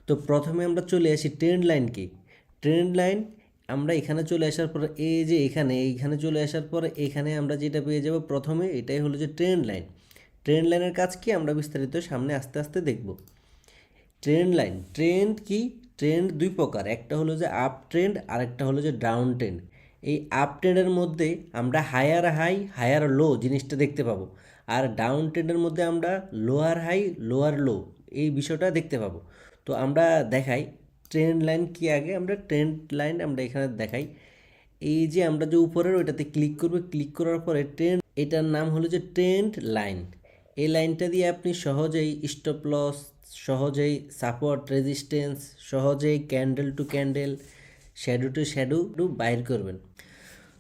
তো প্রথমে আমরা চলে আসি ট্রেন্ড লাইন কি। ট্রেন্ড লাইন আমরা এখানে চলে আসার পরে এই যে এইখানে চলে আসার পরে এখানে আমরা যেটা পেয়ে যাব প্রথমে, এটাই হলো যে ট্রেন্ড লাইন। ট্রেন্ড লাইনের কাজ কি আমরা বিস্তারিত সামনে আস্তে আস্তে দেখব। ট্রেন্ড লাইন, ট্রেন্ড কি, ট্রেন্ড দুই প্রকার, একটা হলো যে আপ ট্রেন্ড আর একটা হলো যে ডাউন ট্রেন্ড। এই আপ ট্রেন্ডের মধ্যে আমরা হায়ার হাই হায়ার লো জিনিসটা দেখতে পাবো, আর ডাউন ট্রেন্ডের মধ্যে আমরা লোয়ার হাই লোয়ার লো এই বিষয়টা দেখতে পাবো। তো আমরা দেখাই ট্রেন্ড লাইন কি। আগে আমরা ট্রেন্ড লাইন আমরা এখানে দেখাই। এই যে আমরা যে উপরের ওইটাতে ক্লিক করব, ক্লিক করার পরে ট্রেন্ড, এটার নাম হলো যে ট্রেন্ড লাইন। এই লাইনটা দিয়ে আপনি সহজেই স্টপ লস, সহজেই সাপোর্ট রেজিস্ট্যান্স, সহজেই candle to candle, shadow to shadow বাইর করবেন।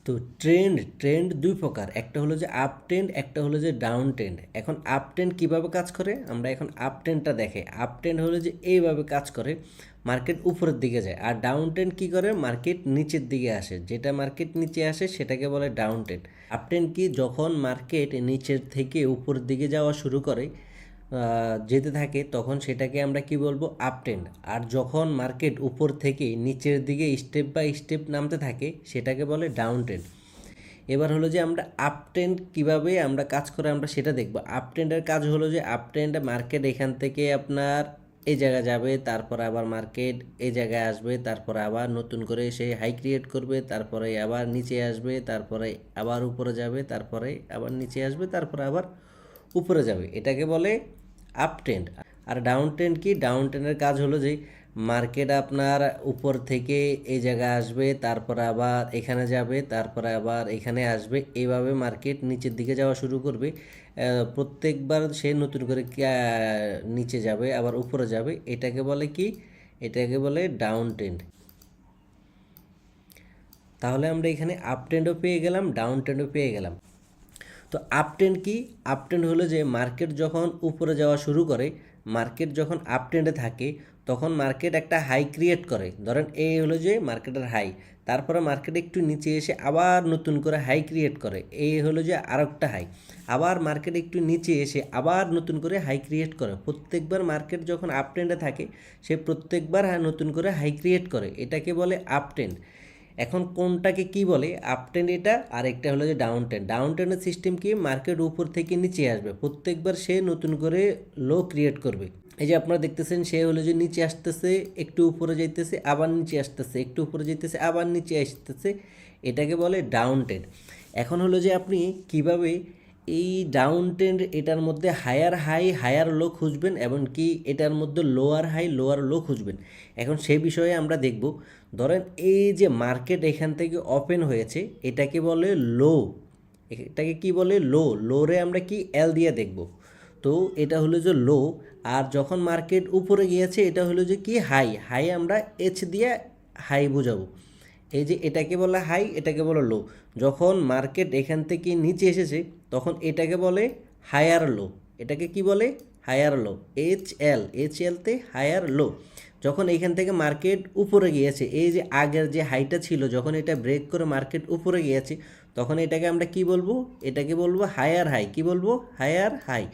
তো ট্রেন্ড, ট্রেন্ড দুই প্রকার, একটা হলো যে আপ ট্রেন্ড, একটা হলো যে ডাউন ট্রেন্ড। এখন আপ ট্রেন্ড কীভাবে কাজ করে আমরা এখন আপ ট্রেন্ডটা দেখাই। আপ ট্রেন্ড হলো যে এইভাবে কাজ করে, মার্কেট উপরের দিকে যায়। আর ডাউন ট্রেন্ড কী করে, মার্কেট নিচের দিকে আসে। যেটা মার্কেট নিচে আসে সেটাকে বলে ডাউন ট্রেন্ড। আপ ট্রেন্ড কি, যখন মার্কেট নিচের থেকে উপরের দিকে যাওয়া শুরু করে, যেতে থাকে, তখন সেটাকে আমরা কি বলবো, আপ ট্রেন্ড। আর যখন মার্কেট উপর থেকে নিচের দিকে স্টেপ বাই স্টেপ নামতে থাকে সেটাকে বলে ডাউন ট্রেন্ড। এবার হলো যে আমরা আপ ট্রেন্ড কীভাবে আমরা কাজ করে আমরা সেটা দেখব। আপ ট্রেন্ডের কাজ হলো যে আপ ট্রেন্ডে মার্কেট এখান থেকে আপনার এই জায়গায় যাবে, তারপরে আবার মার্কেট এই জায়গায় আসবে, তারপরে আবার নতুন করে সে হাই ক্রিয়েট করবে, তারপরে আবার নিচে আসবে, তারপরে আবার উপরে যাবে, তারপরে আবার নিচে আসবে, তারপরে আবার উপরে যাবে। এটাকে বলে আপ ট্রেন্ড। আর ডাউন ট্রেন্ড কি, ডাউন ট্রেন্ডের কাজ হলো যে মার্কেট আপনার উপর থেকে এই জায়গায় আসবে, তারপরে আবার এখানে যাবে, তারপরে আবার এখানে আসবে, এইভাবে মার্কেট নিচের দিকে যাওয়া শুরু করবে। প্রত্যেকবার সে নতুন করে নিচে যাবে আবার উপরে যাবে। এটাকে বলে কি, এটাকে বলে ডাউন ট্রেন্ড। তাহলে আমরা এখানে আপ ট্রেন্ডও পেয়ে গেলাম, ডাউন ট্রেন্ডও পেয়ে গেলাম। তো আপ ট্রেন্ড কি, আপ ট্রেন্ড হলো যে মার্কেট যখন উপরে যাওয়া শুরু করে, মার্কেট যখন আপ ট্রেন্ডে থাকে তখন মার্কেট একটা হাই ক্রিয়েট করে। ধরেন এই হলো যে মার্কেটের হাই, তারপরে মার্কেট একটু নিচে এসে আবার নতুন করে হাই ক্রিয়েট করে, এই হলো যে আরেকটা হাই। আবার মার্কেট একটু নিচে এসে আবার নতুন করে হাই ক্রিয়েট করে। প্রত্যেকবার মার্কেট যখন আপ ট্রেন্ডে থাকে সে প্রত্যেকবার নতুন করে হাই ক্রিয়েট করে, এটাকে বলে আপ ট্রেন্ড। এখন কোনটাকে কি বলে, আপ ট্রেন্ড এটা, আর একটা হলো যে ডাউন ট্রেন্ড। ডাউন ট্রেন্ডের সিস্টেম কি, মার্কেট উপর থেকে নিচে আসবে, প্রত্যেকবার সে নতুন করে লো ক্রিয়েট করবে। এই যে আপনারা দেখতেছেন সে হলো যে নিচে আসতেছে, একটু উপরে যাইতেছে, আবার নিচে আসতেছে, একটু উপরে যাইতেছে, আবার নিচে আসতেছে, এটাকে বলে ডাউন ট্রেন্ড। এখন হলো যে আপনি কিভাবে এই ডাউন ট্রেন্ড এটার মধ্যে হায়ার হাই হায়ার লো খুঁজবেন, এবং কি এটার মধ্যে লোয়ার হাই লোয়ার লো খুঁজবেন, এখন সেই বিষয়ে আমরা দেখব। ধরেন এই যে মার্কেট এখান থেকে ওপেন হয়েছে, এটাকে বলে লো, এটাকে কি বলে লো, লোরে আমরা কি এল দিয়ে দেখব। তো এটা হলো যে লো। আর যখন মার্কেট উপরে গিয়েছে এটা হলো যে কি হাই, হাই আমরা এইচ দিয়ে হাই বোঝাবো। এই যে এটাকে বলে হাই, এটাকে বলে লো। যখন মার্কেট এখান থেকে নিচে এসেছে তখন এটাকে বলে হায়ার লো। এটাকে কি বলে, হায়ার লো, এইচ এলতে হায়ার লো। যখন এখান থেকে মার্কেট উপরে গিয়েছে, এই যে আগের যে হাইটা ছিল, যখন এটা ব্রেক করে মার্কেট উপরে গিয়েছে তখন এটাকে আমরা কি বলবো, এটাকে বলবো হায়ার হাই। কি বলবো, হায়ার হাই,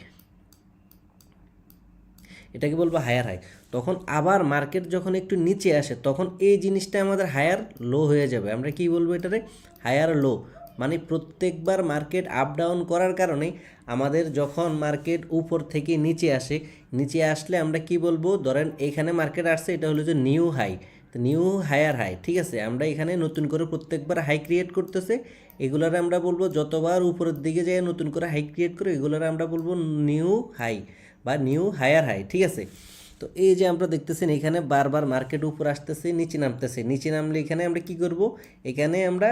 এটাকে বলবো হায়ার হাই। তখন আবার মার্কেট যখন একটু নিচে আসে তখন এই জিনিসটা আমাদের হায়ার লো হয়ে যাবে। আমরা কি বলবো এটারে, হায়ার লো। মানে প্রত্যেকবার মার্কেট আপ ডাউন করার কারণে আমাদের যখন মার্কেট উপর থেকে নিচে আসে, নিচে আসলে আমরা কি বলবো, ধরেন এখানে মার্কেট আসছে, এটা হলো যে নিউ হাই, তো নিউ হায়ার হাই, ঠিক আছে। আমরা এখানে নতুন করে প্রত্যেকবার হাই ক্রিয়েট করতেছে, এগুলার আমরা বলবো, যতবার উপরের দিকে যায় নতুন করে হাই ক্রিয়েট করে, এগুলার আমরা বলবো নিউ হাই বা নিউ হায়ার হাই, ঠিক আছে। তো এই যে আমরা দেখতেছেন এখানে বারবার মার্কেট উপর আসতেছে, নিচে নামতেছে, নিচে নামলে এখানে আমরা কি করব, এখানে আমরা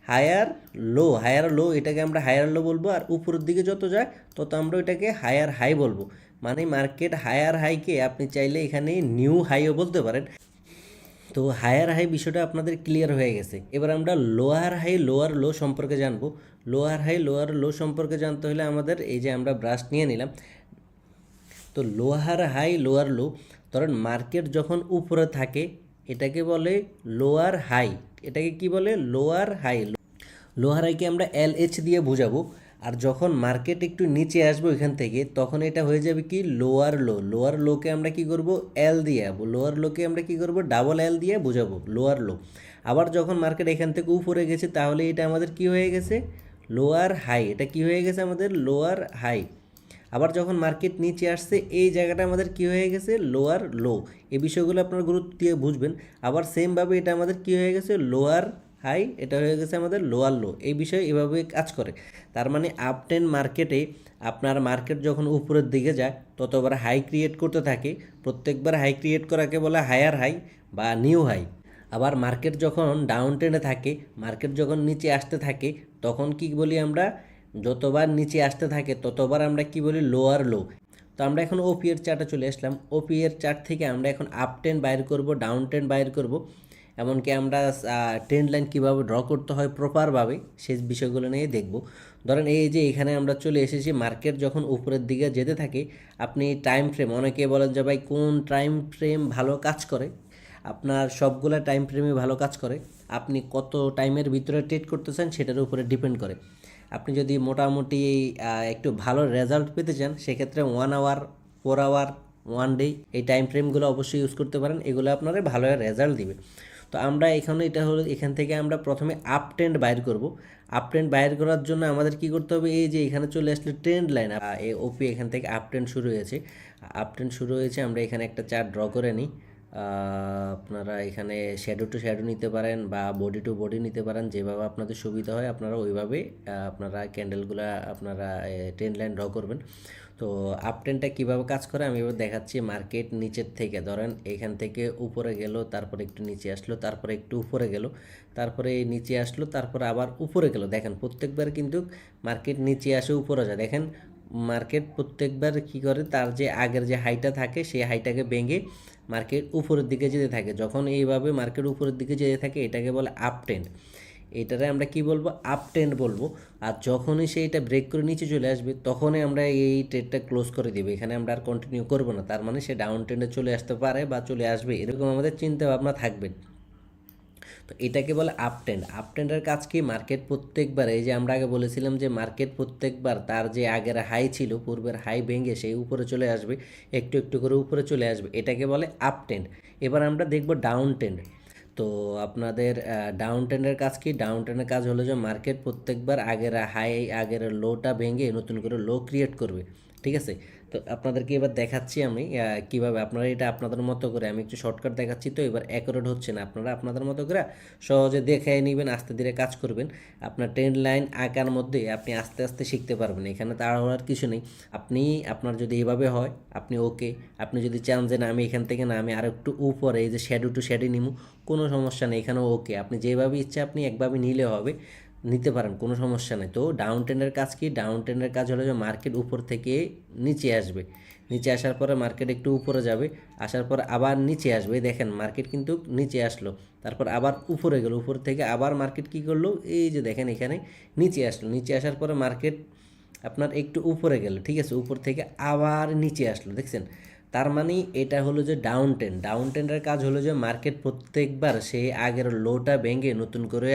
হায়ার লো, হায়ার লো, এটাকে আমরা হায়ার লো বলবো। আর উপরের দিকে যত যায় তত আমরা এটাকে হায়ার হাই বলবো। মানে মার্কেট হায়ার হাইকে আপনি চাইলে এখানে নিউ হাইও বলতে পারেন। তো হায়ার হাই বিষয়টা আপনাদের ক্লিয়ার হয়ে গেছে। এবার আমরা লোয়ার হাই লোয়ার লো সম্পর্কে জানবো। লোয়ার হাই লোয়ার লো সম্পর্কে জানতে হলে আমাদের এই যে আমরা ব্রাশ নিয়ে নিলাম। তো লোয়ার হাই লোয়ার লো, ধরেন মার্কেট যখন উপরে থাকে এটাকে বলে লোয়ার হাই, এটাকে কি বলে, লোয়ার হাই। লোয়ার হাইকে আমরা এল এইচ দিয়ে বোঝাবো। আর যখন মার্কেট একটু নিচে আসবে ওইখান থেকে তখন এটা হয়ে যাবে কি লোয়ার লো। লোয়ার লোকে আমরা কি করব, এল দিয়ে, লোয়ার লোকে আমরা কি করব, ডাবল এল দিয়ে বোঝাবো লোয়ার লো। আবার যখন মার্কেট এখান থেকে উপরে গেছে তাহলে এটা আমাদের কি হয়ে গেছে, লোয়ার হাই। এটা কি হয়ে গেছে আমাদের, লোয়ার হাই। আবার যখন মার্কেট নিচে আসছে এই জায়গাটা আমাদের কি হয়ে গেছে, লোয়ার লো। এই বিষয়গুলো আপনার গুরুত্ব দিয়ে বুঝবেন। আবার সেমভাবে এটা আমাদের কি হয়ে গেছে, লোয়ার হাই, এটা হয়ে গেছে আমাদের লোয়ার লো। এই বিষয়ে এভাবে কাজ করে। তার মানে আপ ট্রেন্ড মার্কেটে আপনার মার্কেট যখন উপরের দিকে যায় ততবার হাই ক্রিয়েট করতে থাকে। প্রত্যেকবার হাই ক্রিয়েট করাকে বলে হায়ার হাই বা নিউ হাই। আবার মার্কেট যখন ডাউন ট্রেন্ডে থাকে, মার্কেট যখন নিচে আসতে থাকে তখন কি বলি আমরা, যতবার নিচে আসতে থাকে ততবার আমরা কি বলি, লোয়ার লো। তো আমরা এখন ওপি এর চার্টে চলে আসলাম। ওপি এর চার্ট থেকে আমরা এখন আপ ট্রেন্ড বাইর করব, ডাউন ট্রেন্ড বাইর করব, এমনকি আমরা ট্রেন্ড লাইন কীভাবে ড্র করতে হয় প্রপারভাবে সেই বিষয়গুলো নিয়ে দেখব। ধরেন এই যে এখানে আমরা চলে এসেছি, মার্কেট যখন উপরের দিকে যেতে থাকে, আপনি টাইম ফ্রেম, অনেকে বলেন যে ভাই কোন টাইম ফ্রেম ভালো কাজ করে, আপনার সবগুলা টাইম ফ্রেমে ভালো কাজ করে। আপনি কত টাইমের ভিতরে ট্রেড করতেছেন সেটার উপরে ডিপেন্ড করে। আপনি যদি মোটামুটি একটু ভালো রেজাল্ট পেতে চান সেক্ষেত্রে 1 আওয়ার, 4 আওয়ার, 1 ডে এই টাইম ফ্রেমগুলো অবশ্যই ইউজ করতে পারেন। এগুলো আপনারা ভালো রেজাল্ট দিবে। তো আমরা এখানে এটা হলো, এখান থেকে আমরা প্রথমে আপ ট্রেন্ড বাইর করব। আপ ট্রেন্ড বাইর করার জন্য আমাদের কি করতে হবে, এই যে এখানে চলে আসলে ট্রেন্ড লাইন, এই ওপি এখান থেকে আপ ট্রেন্ড শুরু হয়েছে। আপ ট্রেন্ড শুরু হয়েছে, আমরা এখানে একটা চার্ট ড্র করে নিই। আপনারা এখানে শ্যাডো টু শ্যাডো নিতে পারেন বা বডি টু বডি নিতে পারেন, যেভাবে আপনাদের সুবিধা হয় আপনারা ওইভাবে আপনারা ক্যান্ডেলগুলো আপনারা ট্রেন্ড লাইন ড্র করবেন। তো আপ ট্রেন্ডটা কীভাবে কাজ করে আমি এবার দেখাচ্ছি। মার্কেট নিচের থেকে ধরেন এখান থেকে উপরে গেল, তারপরে একটু নিচে আসলো, তারপরে একটু উপরে গেল, তারপরে নিচে আসলো, তারপরে আবার উপরে গেল। দেখেন প্রত্যেকবার কিন্তু মার্কেট নিচে আসে উপরে যায়। দেখেন মার্কেট প্রত্যেকবার কী করে, তার যে আগের যে হাইটা থাকে সেই হাইটাকে ভেঙে মার্কেট উপরের দিকে যেতে থাকে। যখন এইভাবে মার্কেট উপরের দিকে যেতে থাকে এটাকে বলে আপ ট্রেন্ড। এটারে আমরা কি বলবো, আপ ট্রেন্ড বলবো। আর যখনই সেইটা ব্রেক করে নিচে চলে আসবে তখনই আমরা এই ট্রেডটা ক্লোজ করে দেবো, এখানে আমরা আর কন্টিনিউ করবো না। তার মানে সে ডাউন ট্রেন্ডে চলে আসতে পারে বা চলে আসবে, এরকম আমাদের চিন্তা ভাবনা থাকবে। তো এটাকে বলে আপ ট্রেন্ড। আপ ট্রেন্ডের কাজ কি, মার্কেট প্রত্যেকবার, এই যে আমরা আগে বলেছিলাম যে মার্কেট প্রত্যেকবার তার যে আগের হাই ছিল পূর্বের হাই ভেঙে সেই উপরে চলে আসবে, একটু একটু করে উপরে চলে আসবে, এটাকে বলে আপ ট্রেন্ড। এবার আমরা দেখব ডাউন ট্রেন্ড। তো আপনাদের ডাউন ট্রেন্ডের কাজ কি, ডাউন ট্রেন্ডের কাজ হলো যে মার্কেট প্রত্যেকবার আগের হাই, আগের লোটা ভেঙে নতুন করে লো ক্রিয়েট করবে। ঠিক আছে, তো আপনাদেরকে এবার দেখাচ্ছি আমি কীভাবে আপনারা এটা আপনাদের মতো করে, আমি একটু শর্টকাট দেখাচ্ছি তো এবার অ্যাকুরেট হচ্ছে না, আপনারা আপনাদের মতো করে সহজে দেখে নেবেন, আস্তে ধীরে কাজ করবেন। আপনার ট্রেন্ড লাইন আঁকার মধ্যে আপনি আস্তে আস্তে শিখতে পারবেন, এখানে তাড়াহুড়ার কিছু নেই। আপনি আপনার যদি এভাবে হয় আপনি ওকে, আপনি যদি চান যে না আমি এখান থেকে না আমি আর একটু উপরে এই যে শ্যাডো টু শ্যাডো নিমু, কোনো সমস্যা নেই, এখানেও ওকে। আপনি যেভাবে ইচ্ছা আপনি একভাবে নিলে হবে, নিতে পারেন, কোনো সমস্যা নেই। তো ডাউন ট্রেন্ডের কাজ কি, ডাউন ট্রেন্ডের কাজ হলো যে মার্কেট উপর থেকে নিচে আসবে, নিচে আসার পরে মার্কেট একটু উপরে যাবে, আসার পর আবার নিচে আসবে। দেখেন মার্কেট কিন্তু নিচে আসলো, তারপর আবার উপরে গেল, উপর থেকে আবার মার্কেট কি করলো, এই যে দেখেন এখানে নিচে আসলো, নিচে আসার পরে মার্কেট আপনার একটু উপরে গেল, ঠিক আছে, উপর থেকে আবার নিচে আসলো, দেখছেন। তার মানে এটা হলো যে ডাউন ট্রেন্ড। ডাউন ট্রেন্ডের কাজ হলো যে মার্কেট প্রত্যেকবার সেই আগের লোটা ভেঙে নতুন করে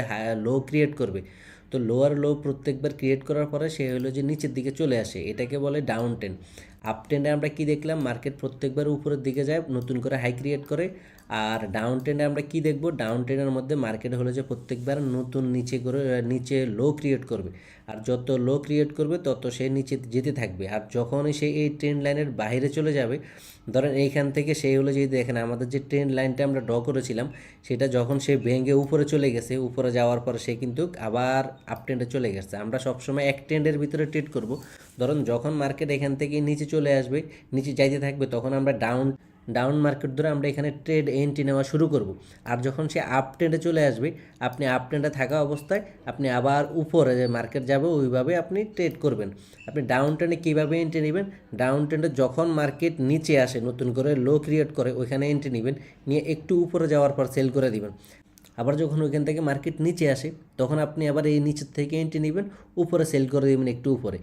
লো ক্রিয়েট করবে। তো লোয়ার লো প্রত্যেকবার ক্রিয়েট করার পরে সে হলো যে নিচের দিকে চলে আসে, এটাকে বলে ডাউন ট্রেন্ড। আপ ট্রেন্ডে আমরা কি দেখলাম, মার্কেট প্রত্যেকবার উপরের দিকে যায় নতুন করে হাই ক্রিয়েট করে। আর ডাউন ট্রেন্ডে আমরা কি দেখব, ডাউন ট্রেন্ডের মধ্যে মার্কেট হলো যে প্রত্যেকবার নতুন নিচে করে নিচে লো ক্রিয়েট করবে, আর যত লো ক্রিয়েট করবে তত সে নিচে যেতে থাকবে। আর যখনই সে এই ট্রেন্ড লাইনের বাইরে চলে যাবে, ধরেন এইখান থেকে সেই হলো যে দেখেন আমাদের যে ট্রেন্ড লাইনটা আমরা ড্র করেছিলাম সেটা যখন সে ভেঙে উপরে চলে গেছে, উপরে যাওয়ার পর সে কিন্তু আবার আপ ট্রেন্ডে চলে গেছে। আমরা সবসময় এক ট্রেন্ডের ভিতরে ট্রেড করব। ধরুন যখন মার্কেট এখান থেকে নিচে চলে আসবে, নিচে যাইতে থাকবে, তখন আমরা ডাউন মার্কেট ধরে আমরা এখানে ট্রেড এন্ট্রি নেওয়া শুরু করব। আর যখন সে আপ ট্রেন্ডে চলে আসবে, আপনি আপ ট্রেন্ডে থাকা অবস্থায় আপনি আবার উপরে যে মার্কেট যাবে ওইভাবে আপনি ট্রেড করবেন। আপনি ডাউন ট্রেন্ডে কীভাবে এন্ট্রি নেবেন, ডাউন ট্রেন্ডে যখন মার্কেট নিচে আসে নতুন করে লো ক্রিয়েট করে ওইখানে এন্ট্রি নেবেন, নিয়ে একটু উপরে যাওয়ার পর সেল করে দিবেন। আবার যখন ওইখান থেকে মার্কেট নিচে আসে তখন আপনি আবার এই নিচের থেকে এন্ট্রি নেবেন, উপরে সেল করে দেবেন একটু উপরে।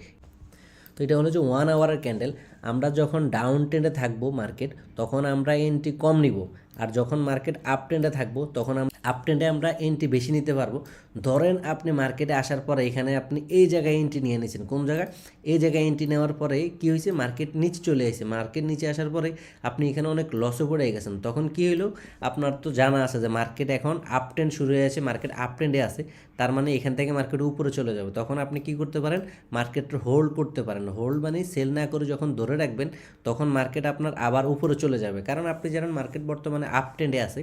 তো এটা হলো যে 1 আওয়ারের ক্যান্ডেল। আমরা যখন ডাউন ট্রেন্ডে থাকবো মার্কেট তখন আমরা এন্ট্রি কম নিব, আর যখন মার্কেট আপ ট্রেন্ডে থাকবো তখন আমরা আপ ট্রেন্ডে আমরা এন্ট্রি বেশি নিতে পারবো। ধরেন আপনি মার্কেটে আসার পরে এখানে আপনি এই জায়গায় এন্ট্রি নিয়ে নিয়েছেন, কোন জায়গায়, এই জায়গায় এন্ট্রি নেওয়ার পরে কী হয়েছে, মার্কেট নিচে চলে এসেছে, মার্কেট নিচে আসার পরে আপনি এখানে অনেক লসে পড়ে গেছেন। তখন কী হলো, আপনার তো জানা আছে যে মার্কেট এখন আপ ট্রেন্ড শুরু হয়ে আছে, মার্কেট আপ ট্রেন্ডে আছে, তার মানে এখান থেকে মার্কেট উপরে চলে যাবে। তখন আপনি কি করতে পারেন, মার্কেটটা হোল্ড করতে পারেন। হোল্ড মানে সেল না করে যখন ধরে রাখবেন তখন মার্কেট আপনার আবার উপরে চলে যাবে, কারণ আপনি জানেন মার্কেট বর্তমানে আপ ট্রেন্ডে আছে।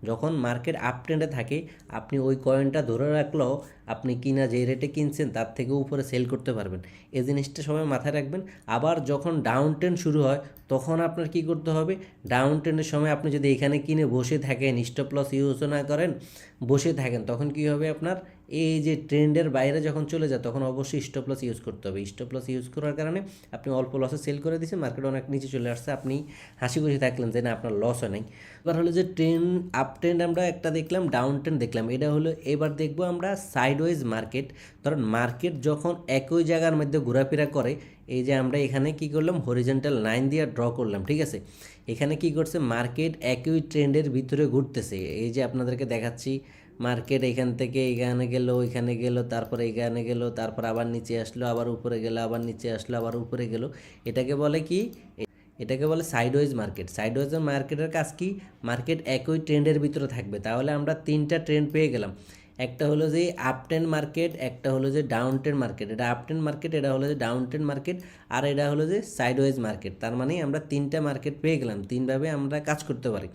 যখন মার্কেট আপ ট্রেন্ডে থাকে আপনি ওই কয়েনটা ধরে রাখলেও আপনি কিনা যে রেটে কিনছেন তার থেকে উপরে সেল করতে পারবেন। এই জিনিসটা সবাই মাথায় রাখবেন। আবার যখন ডাউন ট্রেন্ড শুরু হয় তখন আপনার কি করতে হবে, ডাউন ট্রেন্ডের সময় আপনি যদি এখানে কিনে বসে থাকেন, স্টপ লস ইউজও না করেন, বসে থাকেন, তখন কি হবে আপনার, এই যে ট্রেন্ডের বাইরে যখন চলে যায় তখন অবশ্যই স্টপ লস ইউজ করতে হবে। স্টপ লস ইউজ করার কারণে আপনি অল্প লসে সেল করে দিয়েছেন, মার্কেট অনেক নিচে চলে আসছে, আপনি হাসি খুশি থাকলেন যে না আপনার লস হয় নাই। এবার হলো যে ট্রেন্ড, আপ ট্রেন্ড আমরা একটা দেখলাম, ডাউন ট্রেন্ড দেখলাম, এটা হলো। এবার দেখবো আমরা সাইডওয়েজ মার্কেট। ধরুন মার্কেট যখন একই জায়গার মধ্যে ঘোরাফেরা করে, এই যে আমরা এখানে কি করলাম, হরিজন্টাল লাইন দিয়ে ড্র করলাম, ঠিক আছে। এখানে কি করছে, মার্কেট একই ট্রেন্ডের ভিতরে ঘুরতেছে। এই যে আপনাদেরকে দেখাচ্ছি, মার্কেট এখান থেকে এখানে গেল, ওইখানে গেল, তারপরে এখানে গেল, তারপর আবার নিচে আসলো, আবার উপরে গেল, আবার নিচে আসলো, আবার উপরে গেল। এটাকে বলে কি, এটাকে বলে সাইডওয়েজ মার্কেট। সাইডওয়েজ মার্কেটের কাজ কি, মার্কেট একই ট্রেন্ডের ভিতরে থাকবে। তাহলে আমরা তিনটা ট্রেন্ড পেয়ে গেলাম। একটা হলো যে আপ ট্রেন্ড মার্কেট, একটা হলো যে ডাউন ট্রেন্ড মার্কেট, এটা আপ ট্রেন্ড মার্কেট, এটা হলো যে ডাউন ট্রেন্ড মার্কেট, আর এটা হলো যে সাইডওয়েজ মার্কেট। তার মানে আমরা তিনটা মার্কেট পেয়ে গেলাম, তিনভাবে আমরা কাজ করতে পারি।